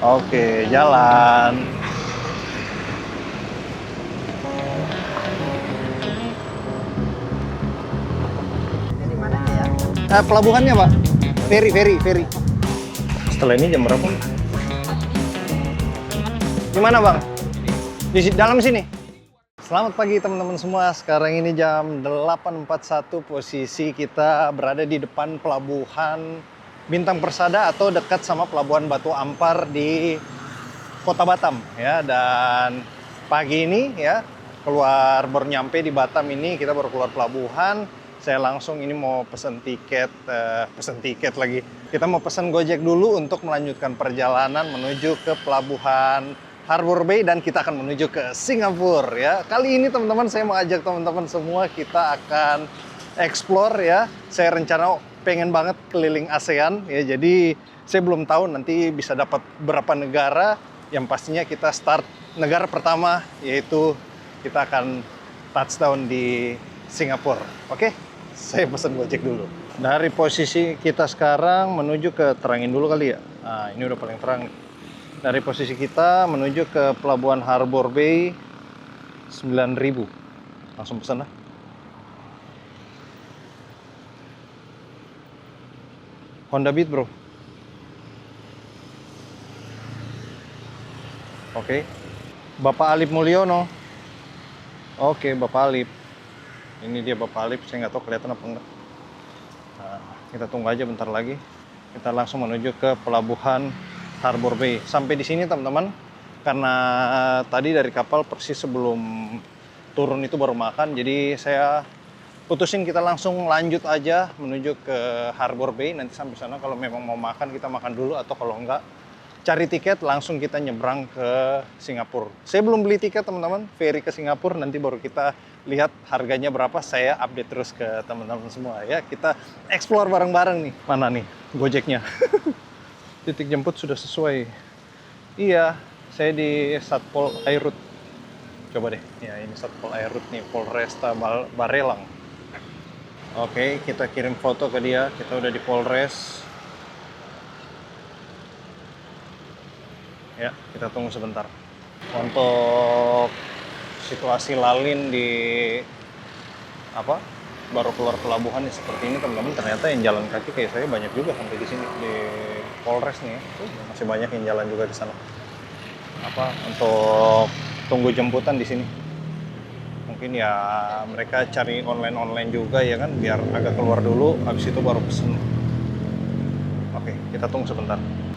Oke, jalan. Di mananya ya? Pelabuhannya, Pak. Ferry. Setelah ini jam berapa? Gimana, Bang? Dalam sini. Selamat pagi teman-teman semua. Sekarang ini jam 8.41, posisi kita berada di depan pelabuhan Bintang Persada atau dekat sama pelabuhan Batu Ampar di Kota Batam ya. Dan pagi ini ya baru nyampe di Batam ini, kita baru keluar pelabuhan. Saya langsung ini mau pesen tiket lagi. Kita mau pesen Gojek dulu untuk melanjutkan perjalanan menuju ke pelabuhan Harbour Bay dan kita akan menuju ke Singapura ya. Kali ini teman-teman saya mau ajak teman-teman semua, kita akan explore ya. Saya rencana pengen banget keliling ASEAN ya. Jadi saya belum tahu nanti bisa dapat berapa negara. Yang pastinya kita start negara pertama, yaitu kita akan touchdown di Singapura. Oke, saya pesen Gojek dulu. Dari posisi kita sekarang menuju ke, terangin dulu kali ya. Nah, ini udah paling terang. Dari posisi kita menuju ke pelabuhan Harbour Bay 9.000. Langsung pesan lah. Honda Beat, bro. Oke. Bapak Alip Mulyono. Oke, Bapak Alip. Ini dia Bapak Alip, saya nggak tahu kelihatan apa enggak. Nah, kita tunggu aja bentar lagi. Kita langsung menuju ke pelabuhan Harbour Bay. Sampai di sini teman-teman, karena tadi dari kapal persis sebelum turun itu baru makan, jadi saya putusin kita langsung lanjut aja menuju ke Harbour Bay. Nanti sampai sana kalau memang mau makan kita makan dulu, atau kalau enggak cari tiket langsung kita nyebrang ke Singapura. Saya belum beli tiket teman-teman, ferry ke Singapura, nanti baru kita lihat harganya berapa. Saya update terus ke teman-teman semua ya. Kita explore bareng-bareng nih. Mana nih Gojeknya? Titik jemput sudah sesuai. Iya, saya di Satpol Airut. Coba deh, ya ini Satpol Airut nih, Polresta Barelang. Oke, kita kirim foto ke dia, kita udah di Polres. Ya, kita tunggu sebentar. Untuk situasi lalin di baru keluar pelabuhan nih seperti ini teman-teman, ternyata yang jalan kaki kayak saya banyak juga sampai di sini di Polres nih. Masih banyak yang jalan juga di sana. Untuk tunggu jemputan di sini. Mungkin ya mereka cari online juga ya kan, biar agak keluar dulu, habis itu baru pesen. Oke, kita tunggu sebentar.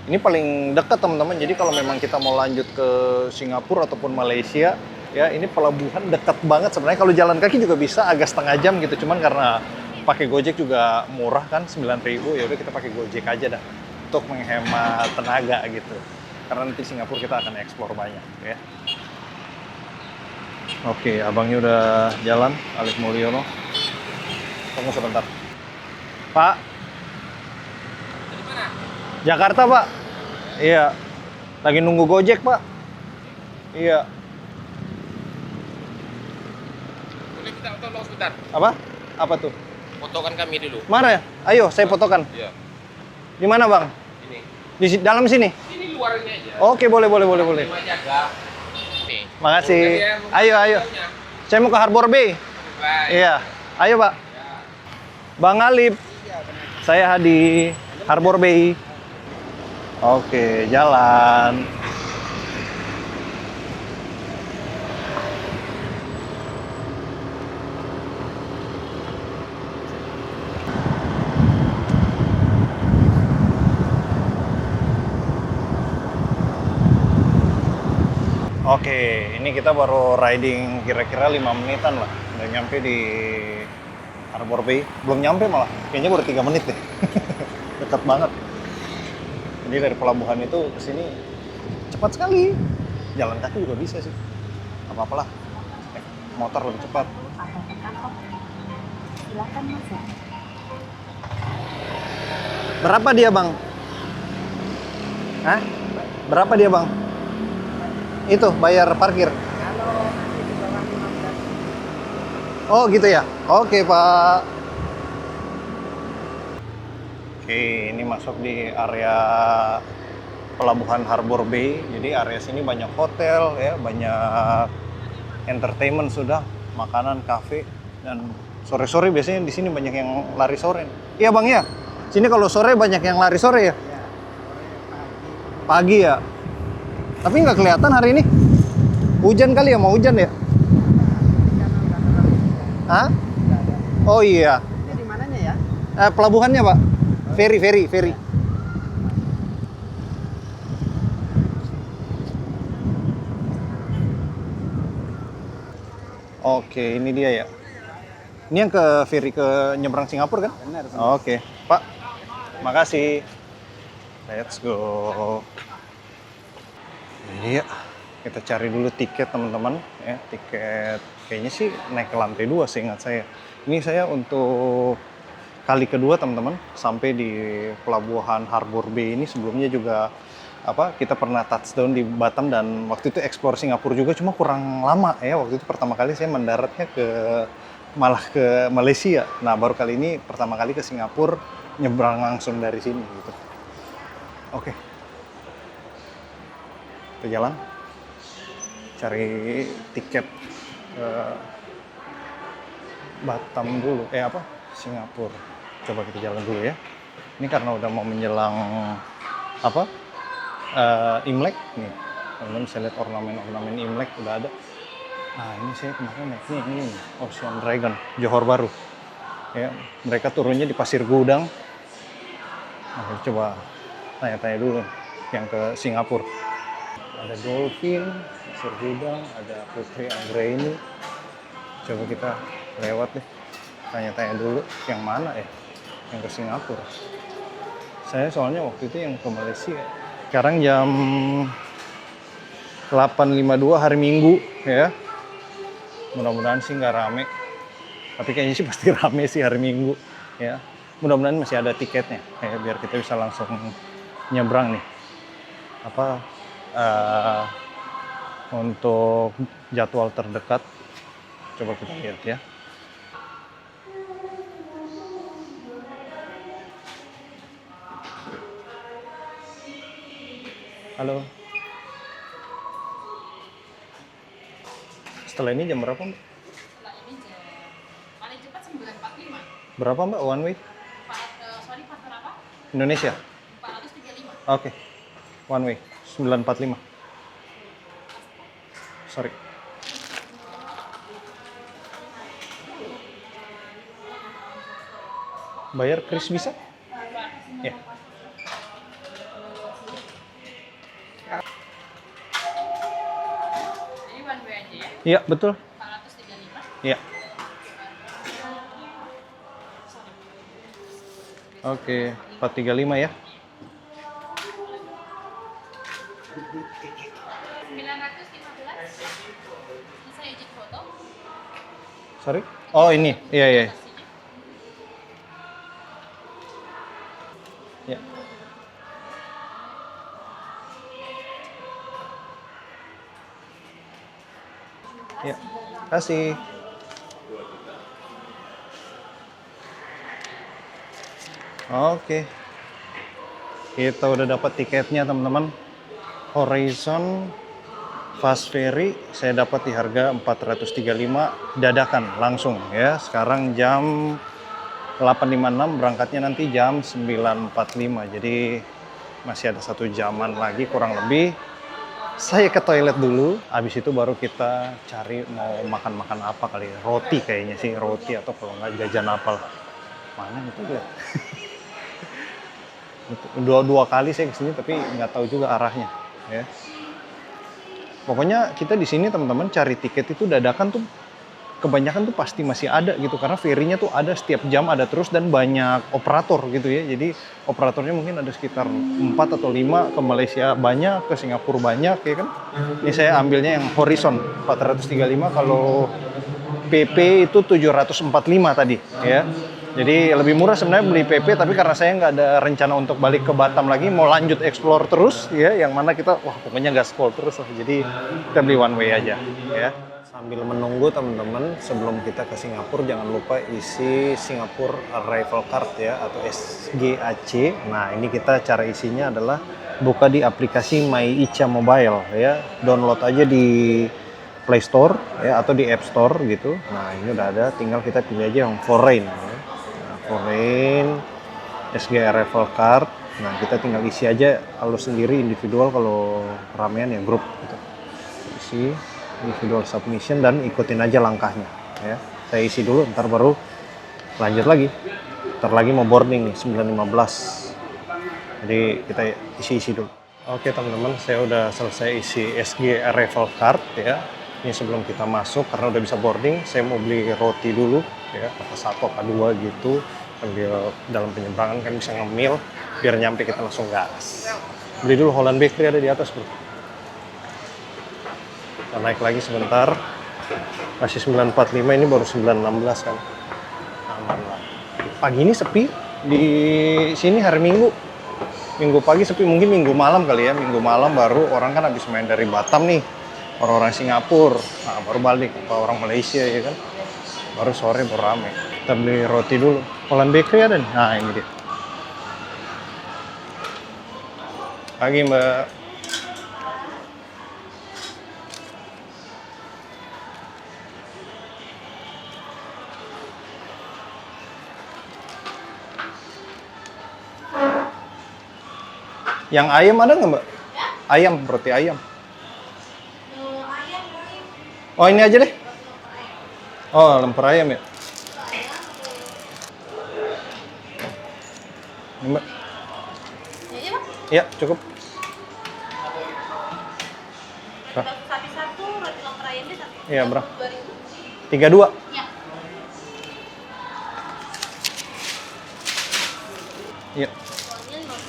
Ini paling dekat teman-teman, jadi kalau memang kita mau lanjut ke Singapura ataupun Malaysia, ya ini pelabuhan dekat banget sebenarnya. Kalau jalan kaki juga bisa agak setengah jam gitu, cuman karena pakai Gojek juga murah kan, 9.000, ya udah kita pakai Gojek aja dah untuk menghemat tenaga gitu. Karena nanti Singapura kita akan eksplor banyak ya. Oke, abangnya udah jalan, Alif Mulyono. Tunggu sebentar. Pak. Dari mana? Jakarta, Pak. Iya. Lagi nunggu Gojek, Pak. Iya. Boleh kita tolong sebentar? Apa? Apa tuh? Fotokan kami dulu. Mana ya? Ayo, saya fotokan. Iya. Di mana, Bang? Ini. Di dalam sini? Ini luar ini aja. Oke, boleh. Cuma jaga. Nih. Makasih. Ayo. Saya mau ke Harbour Bay. Bye. Iya. Ayo, Pak. Bang Alip. Saya di Harbour Bay. Oke, jalan. Oke, ini kita baru riding kira-kira 5 menitan lah. Udah nyampe di Harbour Bay. Belum nyampe malah, kayaknya baru 3 menit deh. Dekat banget. Jadi dari pelabuhan itu ke sini cepat sekali. Jalan kaki juga bisa sih. Apa-apalah. Motor lebih cepat. Silakan Mas ya. Berapa dia, Bang? Hah? Berapa dia, Bang? Itu bayar parkir. Kalau nanti di bawah 15. Oh gitu ya. Oke Pak. Oke, ini masuk di area Pelabuhan Harbor Bay. Jadi area sini banyak hotel ya, banyak entertainment sudah, makanan, kafe, dan sore-sore biasanya di sini banyak yang lari sore. Iya Bang ya. Sini kalau sore banyak yang lari sore ya. Ya, sore Pagi ya. Tapi nggak kelihatan hari ini. Hujan kali ya, mau hujan ya? pagi karena udah terang juga. Hah? Udah ada. Oh iya. Ini di mananya ya? Pelabuhannya Pak. Ferry. Oke, ini dia ya. Ini yang ke ferry ke nyebrang Singapura kan? Benar. Oke, Pak. Makasih. Let's go. Iya, kita cari dulu tiket teman-teman ya. Tiket kayaknya sih naik ke lantai 2 seingat saya. Ini saya untuk kali kedua teman-teman sampai di Pelabuhan Harbor Bay ini. Sebelumnya juga kita pernah touchdown di Batam dan waktu itu explore Singapura juga, cuma kurang lama ya. Waktu itu pertama kali saya mendaratnya malah ke Malaysia. Nah, baru kali ini pertama kali ke Singapura, nyebrang langsung dari sini gitu. Oke. Kita jalan cari tiket ke Batam dulu. Singapura. Coba kita jalan dulu ya. Ini karena udah mau menjelang Imlek nih. Teman-teman bisa lihat ornamen Imlek udah ada. Nah, ini saya kemarin naiknya ini Ocean Dragon, Johor Bahru. Ya, mereka turunnya di Pasir Gudang. Nah, coba tanya-tanya dulu yang ke Singapura. Ada Dolphin, Pasir Gudang, ada Putri Anggraini. Coba kita lewat deh. Tanya-tanya dulu yang mana ya? Yang ke Singapura. Saya soalnya waktu itu yang ke Malaysia. Sekarang jam 8.52 hari Minggu ya. Mudah-mudahan sih nggak rame. Tapi kayaknya sih pasti rame sih hari Minggu ya. Mudah-mudahan masih ada tiketnya ya, biar kita bisa langsung nyebrang nih. Untuk jadwal terdekat coba kita lihat ya. Halo. Setelah ini jam berapa, Mbak? Setelah ini jam paling cepat 9.45. Berapa, Mbak, one way? Partner apa? Indonesia? 435. Oke. One way, 9.45. Sorry. Bayar kris bisa? Ya. Ini one way aja ya. Iya, betul. 435. Iya. Oke, 435 ya. 915. Bisa izin foto? Sorry. Oh, ini. Iya. Ya. Ya. Kasih. Oke. Kita udah dapat tiketnya, teman-teman. Horizon Fast Ferry saya dapat di harga 435 dadakan langsung ya. Sekarang jam 8.56, berangkatnya nanti jam 9.45. Jadi masih ada 1 jaman lagi kurang lebih. Saya ke toilet dulu, habis itu baru kita cari mau makan-makan apa kali ya. Roti kayaknya sih, roti atau kalau nggak jajan apa lah. Mana itu lihat. Dua kali saya kesini tapi nggak tahu juga arahnya ya. Pokoknya kita di sini teman-teman cari tiket itu dadakan tuh kebanyakan tuh pasti masih ada gitu, karena ferry-nya tuh ada setiap jam, ada terus, dan banyak operator gitu ya. Jadi operatornya mungkin ada sekitar 4 atau 5, ke Malaysia banyak, ke Singapura banyak ya kan. Ini saya ambilnya yang Horizon 435, kalau PP itu 745 tadi ya. Jadi lebih murah sebenarnya beli PP, tapi karena saya nggak ada rencana untuk balik ke Batam lagi, mau lanjut explore terus ya, yang mana kita pokoknya gaspol terus lah. Jadi kita beli one way aja ya. Sambil menunggu teman-teman, sebelum kita ke Singapura jangan lupa isi Singapore Arrival Card ya, atau SGAC. Nah, ini kita cara isinya adalah buka di aplikasi My Icha Mobile ya. Download aja di Play Store ya atau di App Store gitu. Nah, ini udah ada, tinggal kita pilih aja yang foreign ya. Nah, foreign SG Arrival Card. Nah, kita tinggal isi aja kalau sendiri, individual, kalau ramean ya grup gitu. Isi individual submission dan ikutin aja langkahnya ya. Saya isi dulu, ntar baru lanjut lagi. Ntar lagi mau boarding nih 9.15. Jadi kita isi dulu. Oke teman-teman, saya udah selesai isi SG Arrival Card ya. Ini sebelum kita masuk, karena udah bisa boarding, saya mau beli roti dulu ya, apa satu apa dua gitu, sambil dalam penyeberangan kan bisa ngemil, biar nyampe kita langsung gas. Beli dulu, Holland Bakery ada di atas bro. Kita naik lagi sebentar, masih 9.45, ini baru 9.16 kan, aman lah. Pagi ini sepi, di sini hari Minggu pagi sepi, mungkin minggu malam kali ya, minggu malam baru orang kan habis main dari Batam nih, orang-orang Singapura, nah, baru balik, orang Malaysia ya kan, baru sore baru rame. Kita beli roti dulu, Holland Bakery ada nih, nah ini dia. Pagi mbak. Yang ayam ada nggak mbak? Ya? Ayam, roti ayam. Ayam. Oh ini aja deh. Oh lemper ayam ya. Ini mbak. Ya, Pak. Ya cukup. Sapi satu, roti lemper ayamnya satu. Iya berapa? 2.000. 32. Ya. Iya. Soalnya 50.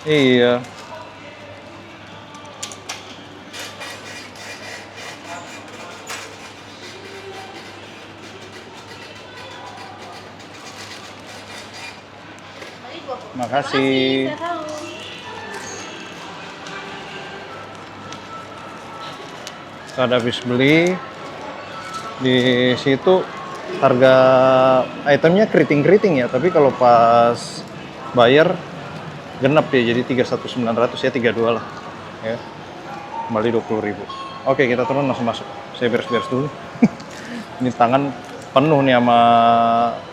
Iya. Makasih. Saya tahu. Kita udah habis beli. Di situ harga itemnya keriting-keriting ya, tapi kalau pas bayar genap ya, jadi 31.900 ya, 32 lah ya, kembali 20.000. Oke kita turun langsung masuk, saya beres-beres dulu. Ini tangan penuh nih sama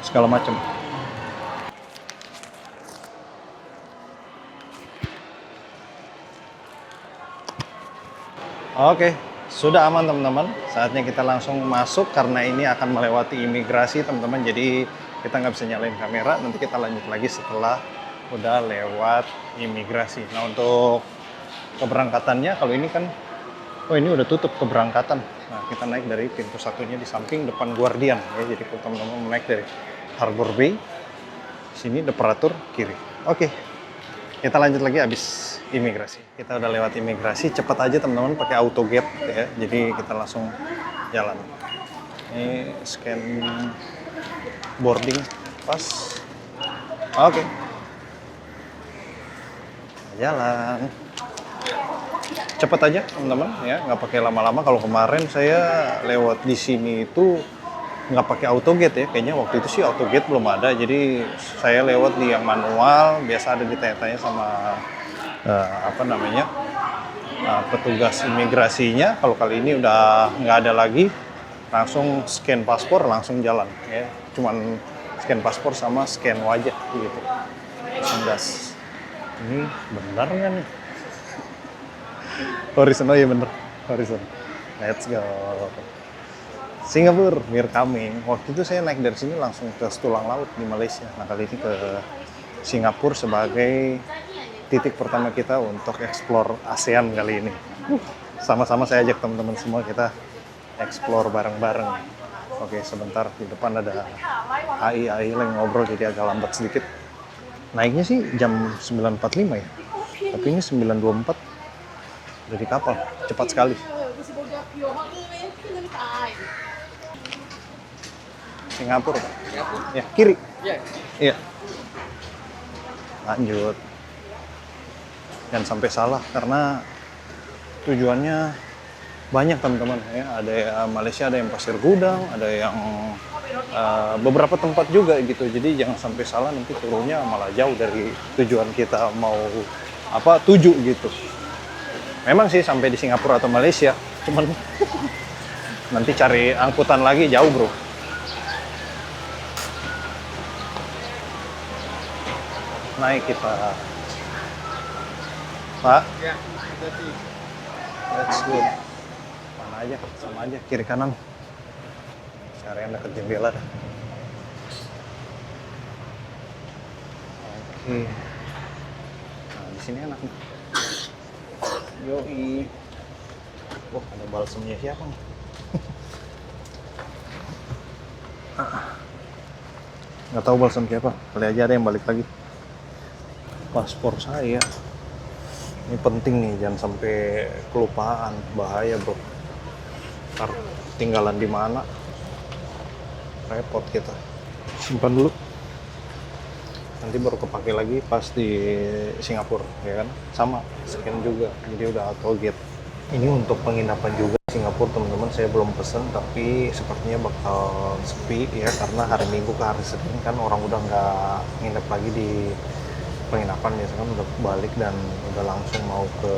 segala macam. Oke, sudah aman teman-teman. Saatnya kita langsung masuk karena ini akan melewati imigrasi teman-teman. Jadi kita nggak bisa nyalain kamera. Nanti kita lanjut lagi setelah udah lewat imigrasi. Nah untuk keberangkatannya, kalau ini kan, oh ini udah tutup keberangkatan. Nah kita naik dari pintu satunya di samping depan Guardian ya. Jadi kalau teman-teman naik dari Harbor Bay, sini deparatur kiri. Oke, kita lanjut lagi habis imigrasi. Kita udah lewat imigrasi, cepat aja teman-teman pakai auto gate ya. Jadi kita langsung jalan. Ini scan boarding pas. Oke. Jalan. Cepat aja teman-teman ya, nggak pakai lama-lama. Kalau kemarin saya lewat di sini itu nggak pakai auto gate ya, kayaknya waktu itu sih auto gate belum ada, jadi saya lewat di yang manual, biasa ada ditanya-tanya sama petugas imigrasinya. Kalau kali ini udah nggak ada lagi, langsung scan paspor langsung jalan ya, cuman scan paspor sama scan wajah gitu. Sendas ini benar nggak nih? Horizon, oh iya bener, Horizon. Let's go. Singapura, we're coming. Waktu itu saya naik dari sini langsung ke Tulang Laut di Malaysia. Nah kali ini ke Singapura sebagai titik pertama kita untuk explore ASEAN kali ini. Sama-sama saya ajak teman-teman semua, kita explore bareng-bareng. Oke, sebentar di depan ada AI yang ngobrol jadi agak lambat sedikit. Naiknya sih jam 9.45 ya, tapi ini 9.24 udah di kapal, cepat sekali. Singapura, Pak. Ya, kiri. Iya. Lanjut. Jangan sampai salah karena tujuannya banyak teman-teman ya. Ada Malaysia, ada yang Pasir Gudang, ada yang beberapa tempat juga gitu. Jadi jangan sampai salah, nanti turunnya malah jauh dari tujuan kita mau 7 gitu. Memang sih sampai di Singapura atau Malaysia, cuman nanti cari angkutan lagi jauh bro. Naik kita. Pak, Ya, that's good. Mana aja, sama aja, kiri kanan. Cari yang deket jendela dah. Oke. Nah, di sini enak nih. Yoi. Wah, ada balsemnya siapa nih? Nggak tahu balsam siapa. Kali aja ada yang balik lagi. Paspor saya. Ini penting nih, jangan sampai kelupaan. Bahaya bro. Ntar tinggalan di mana? Repot kita. Simpan dulu. Nanti baru kepake lagi pas di Singapura, ya kan? Sama, scan juga, jadi udah auto gate. Ini untuk penginapan juga Singapura teman-teman, saya belum pesen, tapi sepertinya bakal sepi ya, karena hari Minggu ke hari Senin kan orang udah nggak nginep lagi di penginapan, biasanya kan udah balik dan udah langsung mau ke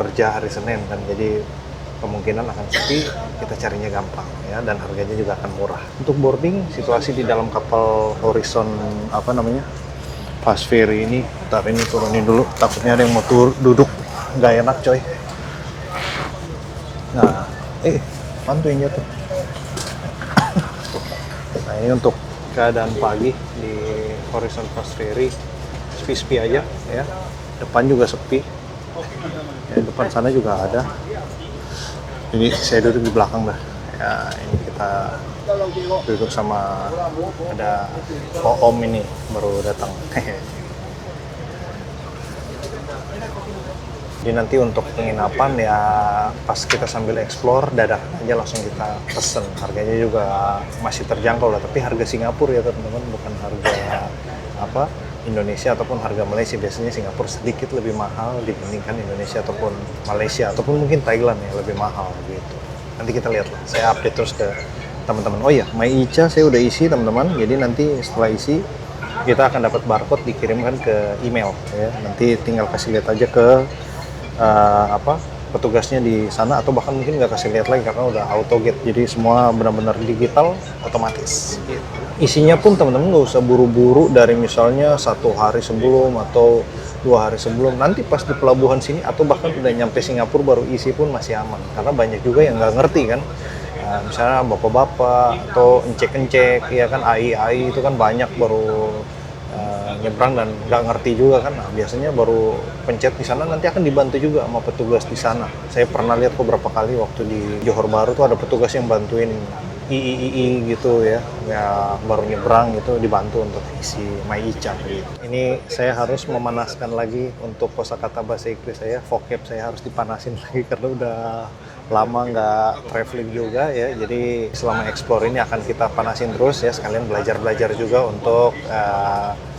kerja hari Senin kan, jadi kemungkinan akan sepi, kita carinya gampang ya, dan harganya juga akan murah. Untuk boarding, situasi di dalam kapal Horizon Fast Ferry ini, ntar ini turunin dulu, takutnya ada yang mau duduk, nggak enak coy. Nah, bantuin jatuh. Nah ini untuk keadaan pagi di Horizon Fast Ferry, sepi-sepi aja ya, depan juga sepi, ya, depan sana juga ada. Ini saya duduk di belakang dah. Ya, ini kita duduk sama ada Om ini baru datang. Jadi nanti untuk penginapan ya pas kita sambil explore dadakan aja langsung kita pesen. Harganya juga masih terjangkau lah, tapi harga Singapura ya teman-teman, bukan harga Indonesia ataupun harga Malaysia. Biasanya Singapura sedikit lebih mahal dibandingkan Indonesia ataupun Malaysia ataupun mungkin Thailand ya, lebih mahal gitu. Nanti kita lihat lah, saya update terus ke teman-teman. Oh iya, MyIcha saya udah isi teman-teman, jadi nanti setelah isi kita akan dapat barcode dikirimkan ke email ya. Nanti tinggal kasih lihat aja ke petugasnya di sana, atau bahkan mungkin nggak kasih lihat lagi karena udah auto gate, jadi semua benar-benar digital otomatis gitu. Isinya pun teman-teman nggak usah buru-buru dari misalnya 1 hari sebelum atau 2 hari sebelum, nanti pas di pelabuhan sini atau bahkan udah nyampe Singapura baru isi pun masih aman, karena banyak juga yang nggak ngerti kan. Nah, misalnya bapak-bapak atau encek-encek ya kan, AI itu kan banyak baru nyebrang dan nggak ngerti juga kan. Nah, biasanya baru pencet di sana, nanti akan dibantu juga sama petugas di sana. Saya pernah lihat beberapa kali waktu di Johor Bahru tuh ada petugas yang bantuin II gitu ya, baru nyebrang gitu dibantu untuk isi MyIcha gitu. Ini saya harus memanaskan lagi untuk kosakata bahasa Inggris saya, vocab saya harus dipanasin lagi karena udah lama nggak traveling juga ya. Jadi selama explore ini akan kita panasin terus ya, sekalian belajar juga untuk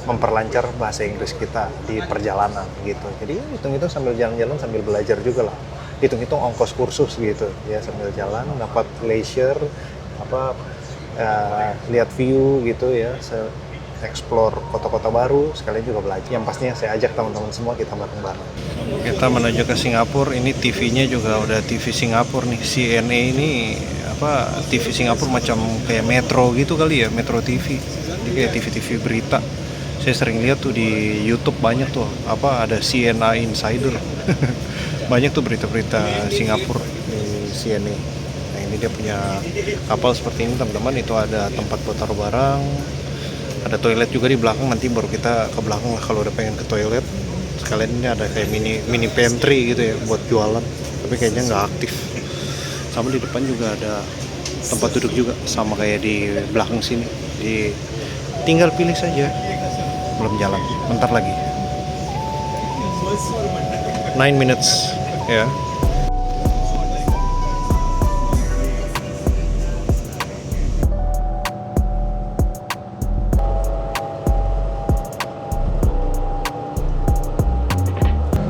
memperlancar bahasa Inggris kita di perjalanan gitu. Jadi hitung-hitung sambil jalan-jalan sambil belajar juga lah. Hitung-hitung ongkos kursus gitu ya, sambil jalan dapat leisure lihat view gitu ya, explore kota-kota baru, sekalian juga belajar. Yang pastinya saya ajak teman-teman semua kita bareng-bareng. Kita menuju ke Singapura, ini TV-nya juga udah TV Singapura nih. CNA ini TV Singapura macam kayak Metro gitu kali ya, Metro TV. Ini kayak TV-TV berita. Saya sering lihat tuh di YouTube banyak tuh ada CNA Insider. Banyak tuh berita-berita Singapura di CNA. Nah, ini dia punya kapal seperti ini teman-teman, itu ada tempat buat taruh barang. Ada toilet juga di belakang, nanti baru kita ke belakang lah kalau udah pengen ke toilet. Sekalian ini ada kayak mini pantry gitu ya buat jualan, tapi kayaknya nggak aktif. Sama di depan juga ada tempat duduk juga, sama kayak di belakang sini. Tinggal pilih saja. Belum jalan, bentar lagi. 9 minutes ya.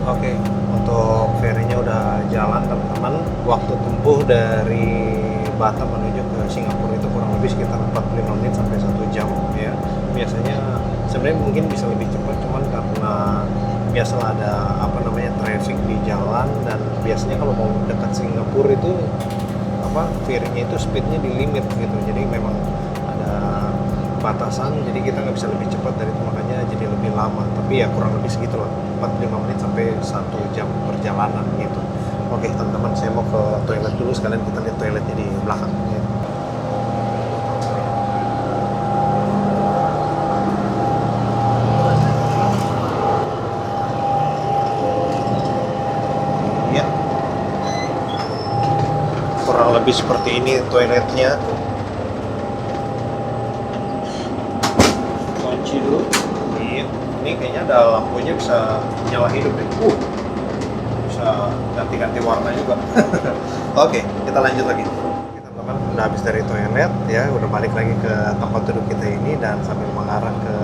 Oke, untuk ferinya udah jalan teman-teman. Waktu tempuh dari Batam menuju ke Singapura itu kurang lebih sekitar 45 menit sampai 1 jam ya. Biasanya sebenarnya mungkin bisa lebih cepat, cuman karena biasalah ada apa namanya traffic di jalan, dan biasanya kalau mau dekat Singapura itu apa ferry-nya itu speednya di limit gitu, jadi memang ada batasan, jadi kita nggak bisa lebih cepat dari itu, makanya jadi lebih lama, tapi ya kurang lebih segitu lah, 45 menit sampai 1 jam perjalanan gitu. Oke teman-teman, saya mau ke toilet dulu, sekalian kita lihat toiletnya di belakang gitu. Ya, kurang lebih seperti ini toiletnya. Kunci dulu. Iya, ini kayaknya ada lampunya, bisa nyala hidup deh. Bisa ganti-ganti warna juga. Oke, kita lanjut lagi. Kita teman udah habis dari toilet ya, udah balik lagi ke tempat duduk kita ini, dan sambil mengarah ke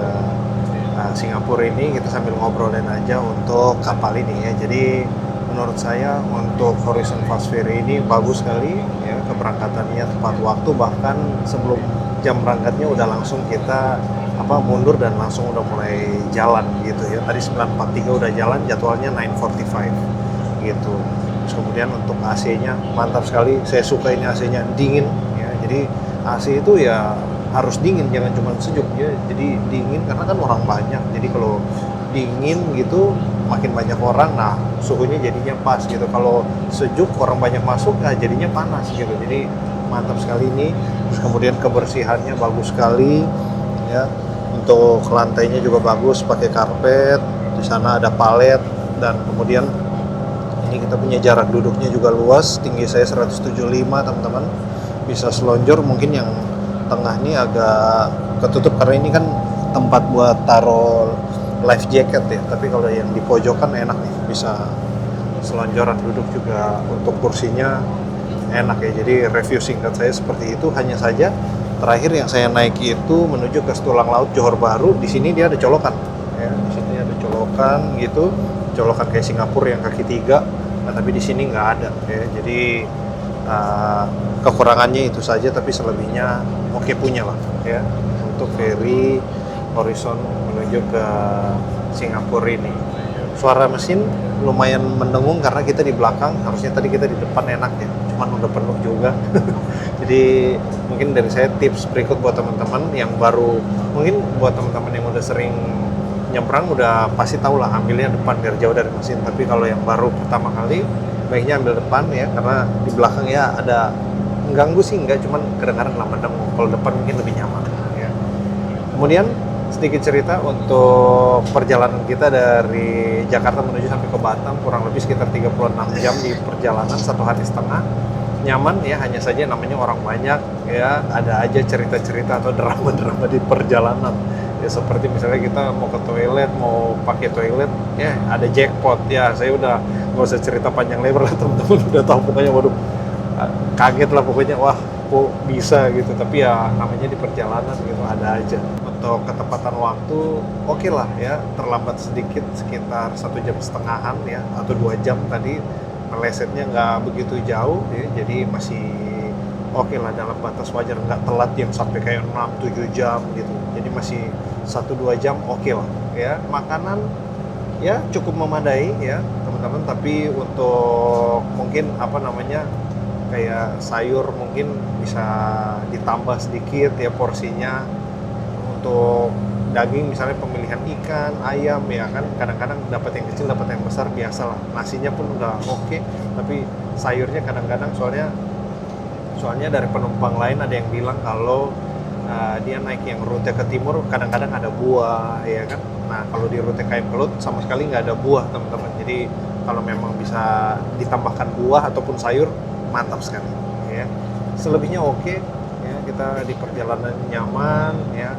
Singapura ini kita sambil ngobrolin aja untuk kapal ini ya. Jadi menurut saya untuk Horizon Fast Ferry ini bagus sekali ya, keberangkatannya tepat waktu, bahkan sebelum jam berangkatnya udah langsung kita mundur dan langsung udah mulai jalan gitu ya. Tadi 9.43 udah jalan, jadwalnya 9.45 gitu. Terus kemudian untuk AC-nya mantap sekali, saya suka ini AC-nya dingin ya. Jadi AC itu ya harus dingin, jangan cuma sejuk ya. Jadi dingin karena kan orang banyak. Jadi kalau dingin gitu makin banyak orang, nah suhunya jadinya pas gitu. Kalau sejuk orang banyak masuk, nah jadinya panas gitu. Jadi mantap sekali ini. Terus kemudian kebersihannya bagus sekali ya. Untuk lantainya juga bagus, pakai karpet. Di sana ada palet, dan kemudian ini kita punya jarak duduknya juga luas. Tinggi saya 175 teman-teman, bisa selonjor. Mungkin yang tengah ini agak ketutup karena ini kan tempat buat taruh life jacket ya, tapi kalau yang di pojokan enak nih, bisa selonjoran duduk juga. Untuk kursinya enak ya. Jadi review singkat saya seperti itu. Hanya saja terakhir yang saya naiki itu menuju ke Tulang Laut Johor Bahru. Di sini dia ada colokan ya, di sini ada colokan gitu, colokan kayak Singapura yang kaki 3. Nah, tapi di sini nggak ada ya. Jadi kekurangannya itu saja, tapi selebihnya oke punya lah ya untuk ferry Horizon menuju ke Singapura ini. Suara mesin lumayan mendengung karena kita di belakang, harusnya tadi kita di depan enak ya, cuman udah penuh juga. Jadi mungkin dari saya tips berikut buat teman-teman yang baru, mungkin buat teman-teman yang udah sering nyebrang udah pasti tahu lah, ambilnya depan biar jauh dari mesin. Tapi kalau yang baru pertama kali, baiknya ambil depan ya, karena di belakang ya ada mengganggu sih enggak, cuman kadang-kadang lama mendengung. Kalau depan mungkin lebih nyaman ya. Kemudian sedikit cerita untuk perjalanan kita dari Jakarta menuju sampai ke Batam, kurang lebih sekitar 36 jam di perjalanan, 1,5 hari. Nyaman ya, hanya saja namanya orang banyak ya, ada aja cerita-cerita atau drama-drama di perjalanan ya, seperti misalnya kita mau ke toilet, mau pakai toilet ya, ada jackpot ya. Saya udah nggak usah cerita panjang lebar lah, teman-teman udah tahu pokoknya. Waduh, kaget lah pokoknya, wah kok bisa gitu. Tapi ya namanya di perjalanan gitu, ada aja. Untuk ketepatan waktu oke lah ya, terlambat sedikit sekitar 1,5 jam ya, atau 2 jam tadi. Melesetnya nggak begitu jauh ya, jadi masih oke lah, dalam batas wajar, nggak telat yang sampai kayak 6-7 jam gitu. Jadi masih 1-2 jam oke lah ya. Makanan ya cukup memadai ya teman-teman, tapi untuk mungkin kayak sayur mungkin bisa ditambah sedikit ya porsinya. Untuk daging misalnya pemilihan ikan, ayam ya kan, kadang-kadang dapat yang kecil, dapat yang besar, biasa lah. Nasinya pun udah oke, tapi sayurnya kadang-kadang soalnya dari penumpang lain ada yang bilang kalau dia naik yang rute ke timur kadang-kadang ada buah ya kan. Nah kalau di rute Kaim Kelut sama sekali nggak ada buah teman-teman. Jadi kalau memang bisa ditambahkan buah ataupun sayur, mantap sekali ya. Selebihnya oke ya, kita di perjalanan nyaman ya,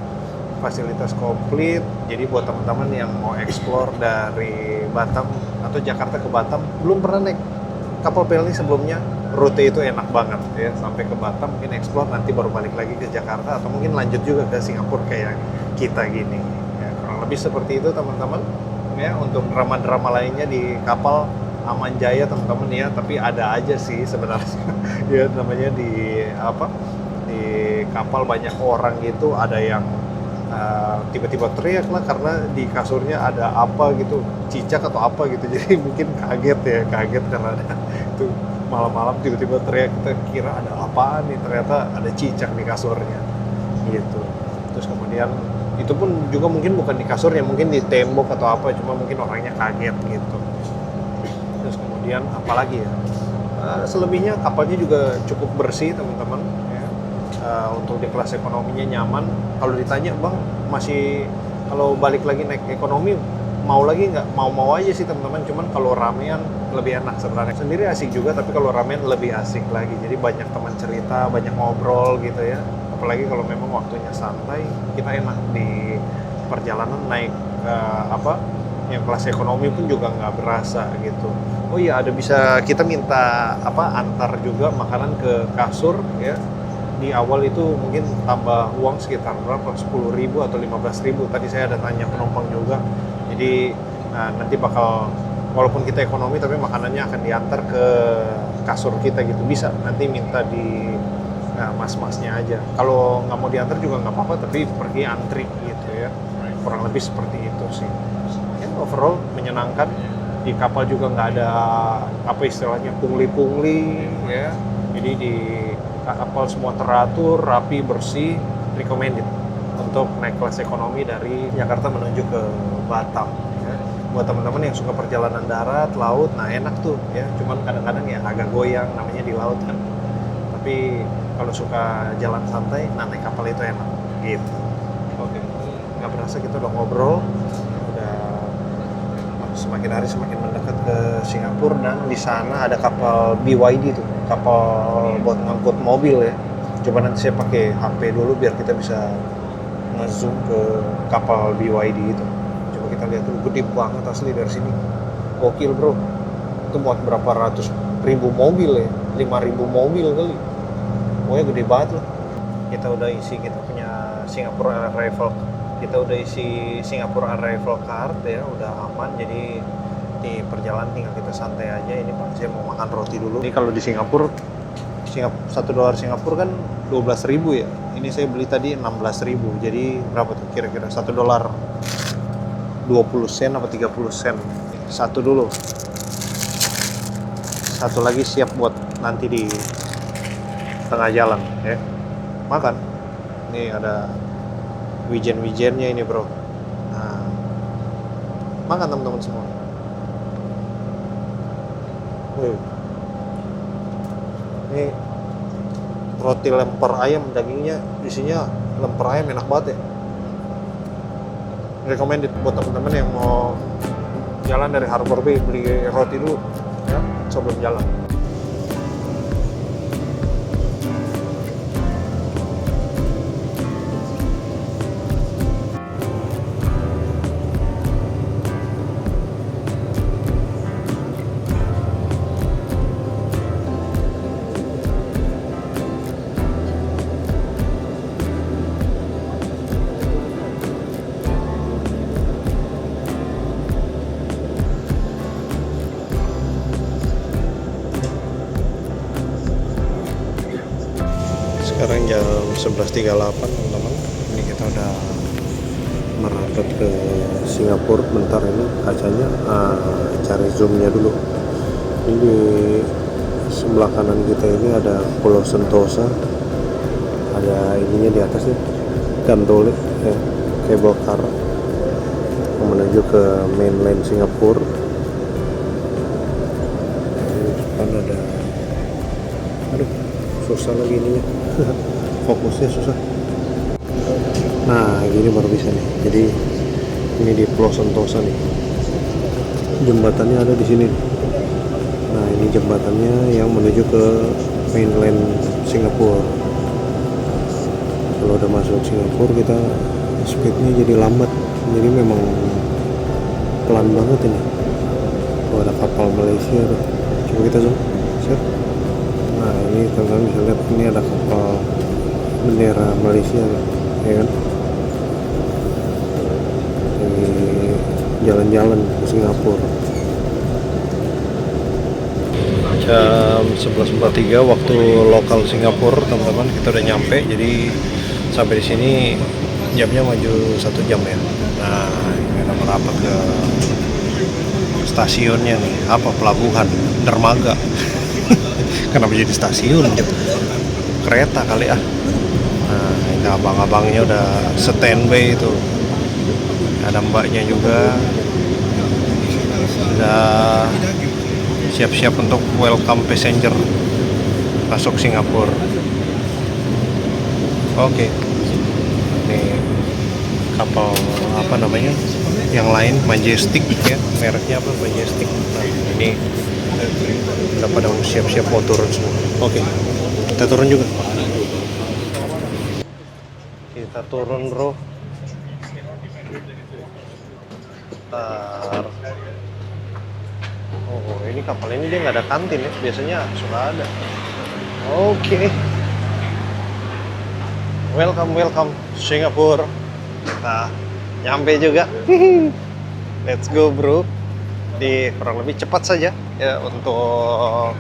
fasilitas komplit. Jadi buat teman-teman yang mau explore dari Batam atau Jakarta ke Batam, belum pernah naik kapal PLN sebelumnya, rute itu enak banget ya. Sampai ke Batam mungkin explore, nanti baru balik lagi ke Jakarta, atau mungkin lanjut juga ke Singapura kayak kita gini ya. Kurang lebih seperti itu teman-teman ya. Untuk drama-drama lainnya di kapal aman jaya teman-teman ya, tapi ada aja sih sebenarnya ya, namanya di kapal banyak orang gitu, ada yang tiba-tiba teriak lah karena di kasurnya ada apa gitu, cicak atau apa gitu. Jadi mungkin kaget karena ada itu malam-malam tiba-tiba teriak, kita kira ada apaan nih, ternyata ada cicak di kasurnya gitu. Terus kemudian itu pun juga mungkin bukan di kasurnya, mungkin di tembok atau apa, cuma mungkin orangnya kaget gitu. Terus kemudian apalagi ya, selebihnya kapalnya juga cukup bersih teman-teman ya. Untuk di kelas ekonominya nyaman. Kalau ditanya bang masih kalau balik lagi naik ekonomi mau lagi nggak? Mau aja sih teman-teman, cuman kalau ramean lebih enak sebenarnya. Sendiri asik juga, tapi kalau ramean lebih asik lagi. Jadi banyak teman cerita, banyak ngobrol gitu ya. Apalagi kalau memang waktunya santai, kita enak di perjalanan naik yang kelas ekonomi pun juga nggak berasa gitu. Oh iya, ada bisa kita minta antar juga makanan ke kasur ya. Di awal itu mungkin tambah uang sekitar berapa? 10.000 atau 15.000. Tadi saya ada tanya penumpang juga. Jadi nanti bakal, walaupun kita ekonomi tapi makanannya akan diantar ke kasur kita gitu. Bisa nanti minta di mas-masnya aja. Kalau nggak mau diantar juga nggak apa-apa, tapi pergi antri gitu ya. Kurang lebih seperti itu sih. Ya, overall menyenangkan. Di kapal juga nggak ada istilahnya pungli-pungli ya. Jadi di kapal semua teratur, rapi, bersih, recommended untuk naik kelas ekonomi dari Jakarta menuju ke Batam ya. Buat teman-teman yang suka perjalanan darat, laut, nah enak tuh ya. Cuman kadang-kadang ya agak goyang, namanya di laut kan. Tapi kalau suka jalan santai, nah naik kapal itu enak gitu. Oke, nggak berasa kita udah ngobrol, udah semakin hari semakin mendekat ke Singapura, dan di sana ada kapal BYD tuh, kapal buat ngangkut mobil ya. Coba nanti saya pakai HP dulu biar kita bisa nge-zoom ke kapal BYD itu. Coba kita lihat dulu, gede banget asli dari sini. Gokil bro, itu muat berapa ratus ribu mobil ya, 5.000 mobil kali. Pokoknya gede banget loh. Kita udah isi, kita punya Singapore Arrival, kita udah isi Singapore Arrival Card ya, udah aman. Jadi di perjalanan tinggal kita santai aja. Ini Pak, saya mau makan roti dulu. Ini kalau di Singapura, $1 Singapura kan 12.000 ya. Ini saya beli tadi 16.000. Jadi berapa tuh kira-kira? $1 20 sen apa 30 sen. Satu dulu. Satu lagi siap buat nanti di tengah jalan ya. Makan. Ini ada wijen-wijennya ini bro. Nah, makan teman-teman semua. Ini roti lemper ayam, dagingnya isinya lemper ayam, enak banget ya. Recommended buat teman-teman yang mau jalan dari Harbour Bay, beli roti dulu ya sebelum jalan. Sekarang jam 11.38 teman-teman. Ini kita udah merapat ke Singapura. Bentar ini kacanya cari zoomnya dulu. Ini di sebelah kanan kita ini ada Pulau Sentosa. Ada ininya di atas nih, Gantole ya, cable car yang menuju ke mainland Singapura. Di depan ada, aduh susah lagi ininya. Fokusnya susah. Nah gini baru bisa nih. Jadi ini di Pulau Sentosa nih, jembatannya ada di sini. Nah ini jembatannya yang menuju ke mainland Singapura. Kalau udah masuk Singapura kita speednya jadi lambat, jadi memang pelan banget ini. Kalau ada kapal Malaysia tuh, coba kita zoom. Set. Nah ini teman-teman bisa lihat, ini ada kapal bendera Malaysia ya kan, lagi jalan-jalan ke Singapura. Jam 11.43 waktu lokal Singapura teman-teman, kita udah nyampe. Jadi sampai di sini Jamnya maju 1 jam ya. Nah, ini kita merapat ke stasiunnya nih. Apa, pelabuhan dermaga. Kenapa jadi stasiun? Kereta kali ah. Nah, ini abang-abangnya udah standby itu. Ada mbaknya juga. Udah siap-siap untuk welcome passenger masuk Singapura. Oke. Ini kapal apa namanya? Yang lain Majestic ya, mereknya apa? Majestic. Nah, ini udah pada siap-siap mau turun semua. Oke. Kita turun juga. Kita turun, bro. Bentar. Oh, ini kapal ini dia nggak ada kantin ya. Biasanya suka ada. Oke. Welcome Singapura. Kita nyampe juga. Let's go, bro. Di kurang lebih cepat saja ya untuk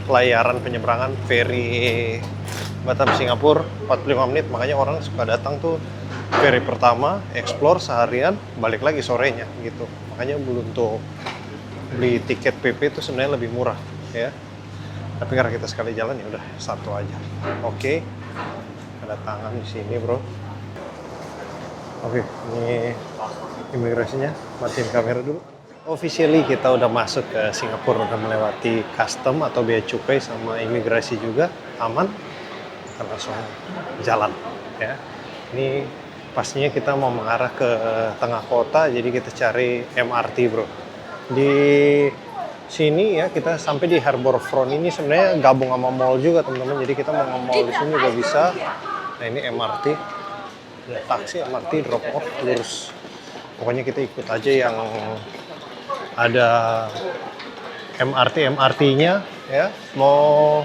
pelayaran penyeberangan feri Batam Singapura 45 menit. Makanya orang suka datang tuh feri pertama, explore seharian, balik lagi sorenya gitu. Makanya untuk beli tiket PP itu sebenarnya lebih murah ya. Tapi karena kita sekali jalan ya udah satu aja. Oke. Ada tangan di sini, bro. Oke, ini imigrasinya. Matiin kamera dulu. Officially kita udah masuk ke Singapura, udah melewati custom atau bea cukai sama imigrasi juga, aman. Kita langsung jalan ya. Ini pastinya kita mau mengarah ke tengah kota, jadi kita cari MRT, bro. Di sini ya kita sampai di Harbour Front ini sebenarnya gabung sama mall juga, teman-teman. Jadi kita mau nge-mall di sini juga bisa. Nah, ini MRT. Ada taksi MRT drop off lurus. Pokoknya kita ikut aja yang ada MRT-nya ya. Mau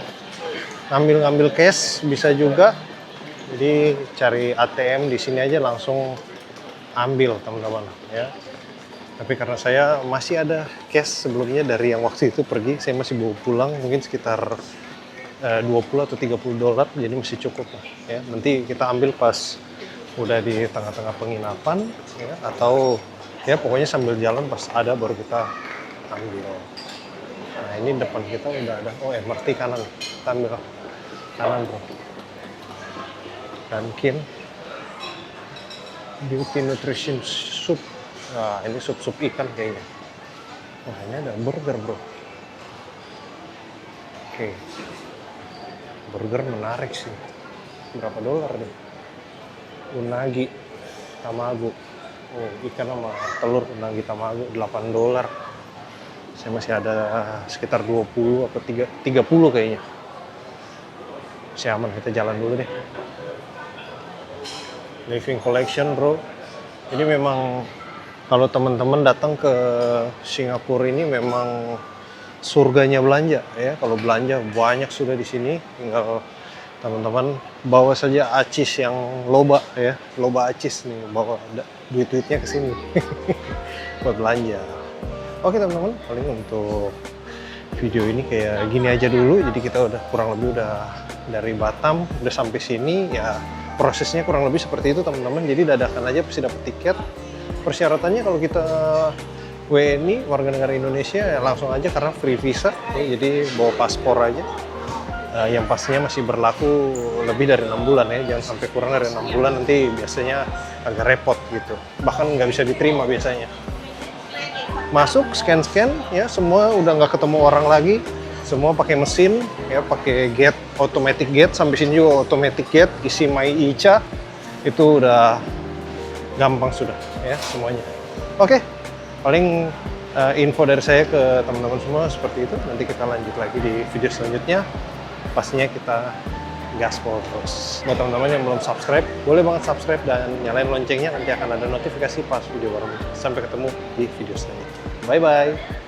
ngambil cash bisa juga. Jadi cari ATM di sini aja langsung ambil, teman-teman ya. Tapi karena saya masih ada cash sebelumnya dari yang waktu itu pergi, saya masih bawa pulang mungkin sekitar 20 atau 30 dolar, jadi masih cukup lah ya. Nanti kita ambil pas udah di tengah-tengah penginapan ya, atau ya pokoknya sambil jalan pas ada baru kita ambil. Nah, ini depan kita udah ada, oh MRT kanan, kita ambil kanan, bro. Dunkin Beauty Nutrition Soup. Nah, ini sup ikan kayaknya. Wah, ini ada burger, bro. Oke. Burger menarik sih. Berapa dolar nih? Unagi tamago. Oh, ikan sama telur unagi tamago 8 dolar. Saya masih ada sekitar 20 atau 30 kayaknya. Masih aman, kita jalan dulu deh. Living Collection, bro. Ini memang kalau teman-teman datang ke Singapura ini memang surganya belanja ya. Kalau belanja banyak sudah di sini, tinggal teman-teman bawa saja acis yang loba ya, loba acis nih, bawa duit-duitnya ke sini buat belanja. Oke teman-teman, paling untuk video ini kayak gini aja dulu. Jadi kita udah kurang lebih udah dari Batam udah sampai sini ya. Prosesnya kurang lebih seperti itu, teman-teman. Jadi dadakan aja pasti dapat tiket. Persyaratannya kalau kita WNI warga negara Indonesia ya langsung aja karena free visa ya, jadi bawa paspor aja yang pastinya masih berlaku lebih dari 6 bulan ya, jangan sampai kurang dari 6 bulan, nanti biasanya agak repot gitu, bahkan nggak bisa diterima biasanya. Masuk scan ya, semua udah nggak ketemu orang lagi, semua pakai mesin ya, pakai gate, automatic gate, sampai sini juga automatic gate, isi MyICA itu udah gampang sudah ya semuanya. Oke, paling info dari saya ke teman-teman semua seperti itu. Nanti kita lanjut lagi di video selanjutnya. Pastinya kita gaspol terus. Buat teman-teman yang belum subscribe, boleh banget subscribe dan nyalain loncengnya, nanti akan ada notifikasi pas video baru. Sampai ketemu di video selanjutnya. Bye-bye.